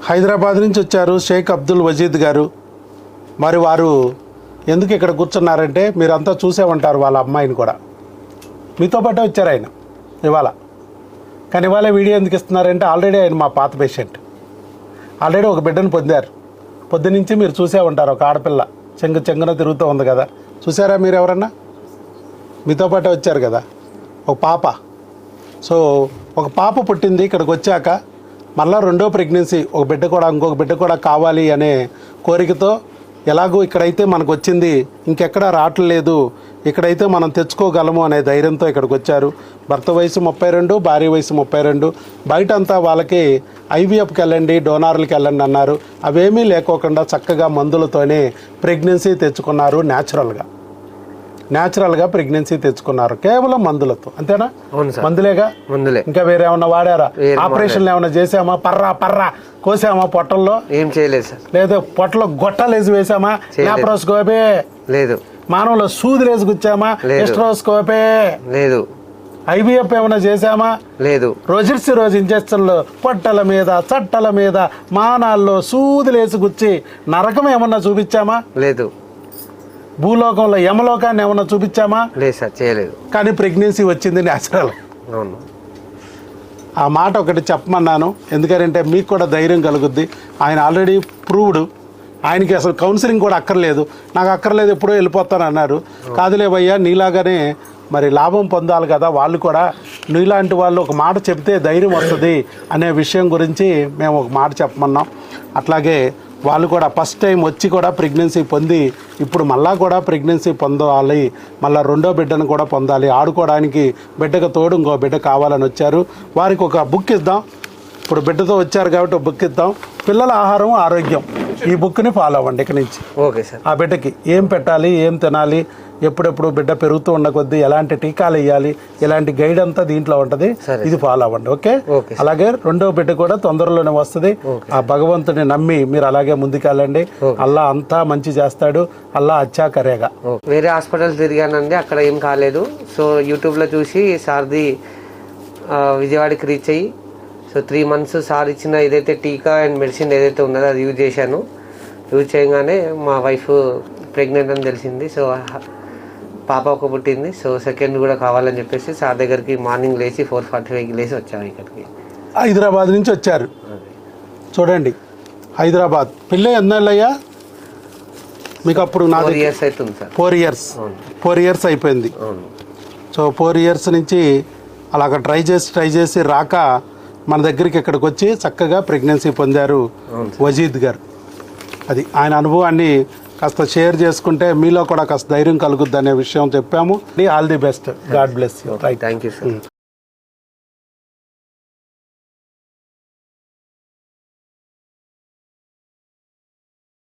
హైదరాబాద్ నుంచి వచ్చారు షేక్ అబ్దుల్ వజీద్ గారు. మరి వారు ఎందుకు ఇక్కడ కూర్చున్నారంటే మీరంతా చూసే ఉంటారు వాళ్ళ అమ్మాయిని కూడా. మీతో పాటే వచ్చారు ఆయన ఇవాళ. కానీ ఇవాళ వీడియో ఎందుకు ఇస్తున్నారంటే ఆల్రెడీ ఆయన మా పాత పేషెంట్. ఆల్రెడీ ఒక బిడ్డను పొందారు. పొద్దునుంచి మీరు చూసే ఉంటారు, ఒక ఆడపిల్ల చెంగున తిరుగుతూ ఉంది కదా. చూసారా మీరు ఎవరన్నా? మీతో పాటే వచ్చారు కదా, ఒక పాప. సో ఒక పాప పుట్టింది. ఇక్కడికి వచ్చాక మళ్ళీ రెండో ప్రెగ్నెన్సీ, ఒక బిడ్డ కూడా, ఇంకొక బిడ్డ కూడా కావాలి అనే కోరికతో, ఎలాగూ ఇక్కడైతే మనకు వచ్చింది ఇంకెక్కడా రావట్లేదు, ఇక్కడైతే మనం తెచ్చుకోగలము అనే ధైర్యంతో ఇక్కడికి వచ్చారు. భర్త వయసు 32, భార్య వయసు 32. బయట అంతా వాళ్ళకి ఐవీఎఫ్కి వెళ్ళండి, డోనార్లకి వెళ్ళండి అన్నారు. అవేమీ లేకోకుండా చక్కగా మందులతోనే ప్రెగ్నెన్సీ తెచ్చుకున్నారు. న్యాచురల్గా ప్రెగ్నెన్సీ తెచ్చుకున్నారు కేవలం మందులతో. అంతేనా? మందులేగా, ఇంకా వేరే ఏమన్నా వాడారా? ఆపరేషన్లు ఏమన్నా చేసామా? పర్రా కోసామా? పొట్టల్లో ఏం చేయలేదు సార్. లేదు పొట్టలో గొట్టలేసి వేసామా? లాప్రోస్కోపీ లేదు. మానవులో సూదులేసి గుచ్చామా? ఎస్ట్రోస్కోపీ లేదు. ఐవీఎఫ్ ఏమైనా చేసామా? లేదు. రోజు ఇంజక్షన్లు పొట్టల మీద, చట్టల మీద, మానాల్లో సూదులేసి గుచ్చి నరకం ఏమన్నా చూపించామా? లేదు. భూలోకంలో యమలోకాన్ని ఏమన్నా చూపించామా? లేదు సార్, చేయలేదు. కానీ ప్రెగ్నెన్సీ వచ్చింది న్యాచురల్. అవును. ఆ మాట ఒకటి చెప్పమన్నాను, ఎందుకంటే మీకు కూడా ధైర్యం కలుగుద్ది. ఆయన ఆల్రెడీ ప్రూవ్డ్. ఆయనకి అసలు కౌన్సిలింగ్ కూడా అక్కర్లేదు. నాకు అక్కర్లేదు, ఎప్పుడో వెళ్ళిపోతాను అన్నారు. కాదులే భయ్యా, నీలాగానే మరి లాభం పొందాలి కదా వాళ్ళు కూడా. నీలాంటి వాళ్ళు ఒక మాట చెప్తే ధైర్యం వస్తుంది అనే విషయం గురించి మేము ఒక మాట చెప్పమన్నాం. అట్లాగే వాళ్ళు కూడా ఫస్ట్ టైం వచ్చి కూడా ప్రెగ్నెన్సీ పొంది ఇప్పుడు మళ్ళా కూడా ప్రెగ్నెన్సీ పొందాలి, మళ్ళీ రెండో బిడ్డను కూడా పొందాలి, ఆడుకోవడానికి బిడ్డకు తోడు ఇంకో బిడ్డ కావాలని వచ్చారు. వారికి ఒక బుక్ ఇద్దాం. ఇప్పుడు బిడ్డతో వచ్చారు కాబట్టి ఒక బుక్ ఇద్దాం. పిల్లల ఆహారం ఆరోగ్యం, ఈ బుక్ని ఫాలో అవ్వండి ఇక నుంచి. Okay sir. ఆ బిడ్డకి ఏం పెట్టాలి, ఏం తినాలి, ఎప్పుడెప్పుడు బిడ్డ పెరుగుతూ ఉన్న కొద్దీ ఎలాంటి టీకాలు వేయాలి, ఇలాంటి గైడ్ అంతా దీంట్లో ఉంటుంది. ఇది ఫాలో అవ్వండి. ఓకే. అలాగే రెండో బిడ్డ కూడా తొందరలోనే వస్తుంది. ఆ భగవంతుని నమ్మి మీరు అలాగే ముందుకెళ్ళండి. అల్లా అంతా మంచి చేస్తాడు. అల్లా అచ్చా కరేగా. వేరే హాస్పిటల్ తిరిగానండి, అక్కడ ఏం కాలేదు. సో యూట్యూబ్లో చూసి సార్ది విజయవాడకి రీచ్ అయ్యి, సో 3 months సార్ ఇచ్చిన ఏదైతే టీకా అండ్ మెడిసిన్ ఏదైతే ఉన్నదో అది యూజ్ చేశాను. యూజ్ చేయగానే మా వైఫ్ ప్రెగ్నెంట్ అని తెలిసింది. సో పాప ఒక పుట్టింది. సో సెకండ్ కూడా కావాలని చెప్పేసి సార్ దగ్గరికి మార్నింగ్ లేచి 4:45కి లేచి వచ్చాము ఇక్కడికి. హైదరాబాద్ నుంచి వచ్చారు. చూడండి, హైదరాబాద్. పిల్ల ఎన్నాళ్ళయ్యా మీకు? అప్పుడు 4 years అవుతుంది సార్. 4 years అయిపోయింది. సో 4 years నుంచి అలాగ ట్రై చేసి రాక మన దగ్గరికి ఇక్కడికి వచ్చి చక్కగా ప్రెగ్నెన్సీ పొందారు వజీద్ గారు. అది ఆయన అనుభవాన్ని కాస్త షేర్ చేసుకుంటే మీలో కూడా కాస్త ధైర్యం కలుగుద్ది అనే విషయం చెప్పాము. All the best. God bless you. Thank you sir.